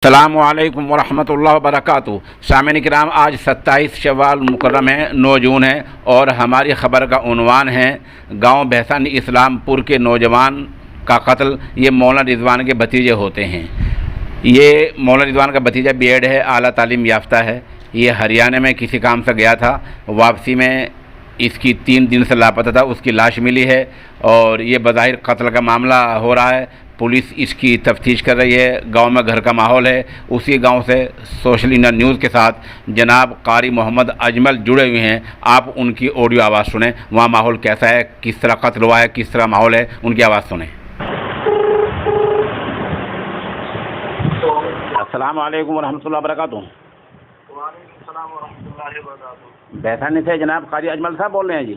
السلام علیکم ورحمۃ اللہ وبرکاتہ۔ سامعین کرام، آج 27 شوال مکرم ہے، 9 جون ہے، اور ہماری خبر کا عنوان ہے گاؤں بھیسانی اسلام پور کے نوجوان کا قتل۔ یہ مولانا رضوان کے بھتیجے ہوتے ہیں۔ یہ مولانا رضوان کا بھتیجا بی ایڈ ہے، اعلیٰ تعلیم یافتہ ہے۔ یہ ہریانہ میں کسی کام سے گیا تھا، واپسی میں اس کی 3 دن سے لاپتہ تھا، اس کی لاش ملی ہے اور یہ بظاہر قتل کا معاملہ ہو رہا ہے۔ پولیس اس کی تفتیش کر رہی ہے۔ گاؤں میں گھر کا ماحول ہے۔ اسی گاؤں سے سوشل انڈیا نیوز کے ساتھ جناب قاری محمد اجمل جڑے ہوئے ہیں۔ آپ ان کی آڈیو آواز سنیں، وہاں ماحول کیسا ہے، کس طرح قتل ہوا ہے، کس طرح ماحول ہے، ان کی آواز سنیں۔ السلام علیکم ورحمۃ اللہ وبرکاتہ۔ وعلیکم السلام ورحمۃ اللہ وبرکاتہ۔ بھیسانی سے جناب قاری اجمل صاحب بول رہے ہیں؟ جی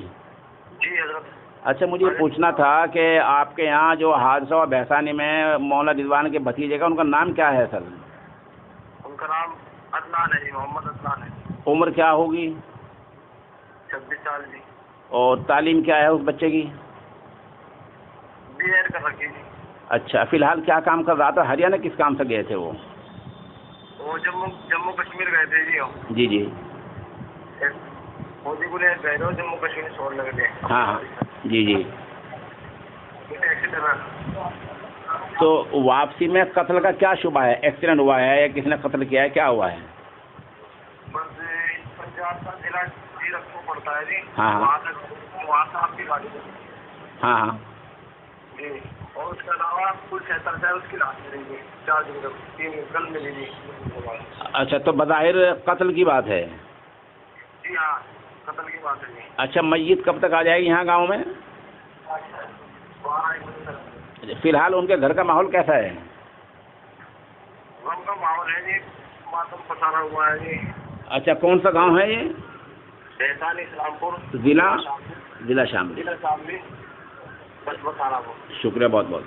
حضرت۔ اچھا، مجھے پوچھنا تھا کہ آپ کے یہاں جو حادثہ ہوا بھیسانی میں مولانا رضوان کے بھتیجے کا، ان کا نام کیا ہے سر؟ ان کا نام عدنان ہے جی، محمد عدنان ہے۔ عمر کیا ہوگی؟ 26 سال جی۔ اور تعلیم کیا ہے اس بچے کی؟ بی ایڈ کر رکھی جی۔ اچھا، فی الحال کیا کام کر رہا تھا؟ ہریانہ کس کام سے گئے تھے وہ جموں کشمیر گئے تھے جی۔ جی جی فوجی کو لے گئے تھے، جموں کشمیر چھوڑ لگے تھے۔ ہاں ہاں جی جی۔ ایکسیڈنٹ۔ تو واپسی میں قتل کا کیا شبہ ہے؟ ایکسیڈنٹ ہوا ہے یا کسی نے قتل کیا ہے، کیا ہوا ہے؟ بس پنجاب کا ضلع زیرکپور پڑتا ہے جی۔ ہاں وہاں سے آپ کی گاڑی۔ ہاں ہاں جی، اور اس کے علاوہ کل 76 ہے، اس کی لاش ملی جی 4 دن تک، 3 کل ملی جی۔ اچھا، تو بظاہر قتل کی بات ہے؟ جی ہاں، قتل کی بات ہے جی۔ اچھا، میت کب تک آ جائے گی یہاں گاؤں میں؟ فی الحال ان کے گھر کا ماحول کیسا ہے؟ غم کا ماحول ہے جی، ماتم پسارا ہوا ہے جی۔ اچھا، کون سا گاؤں ہے یہ؟ بھیسانی اسلام پور، ضلع شاملی۔ ضلع شاملی، بس بسارا کو۔ شکریہ بہت بہت۔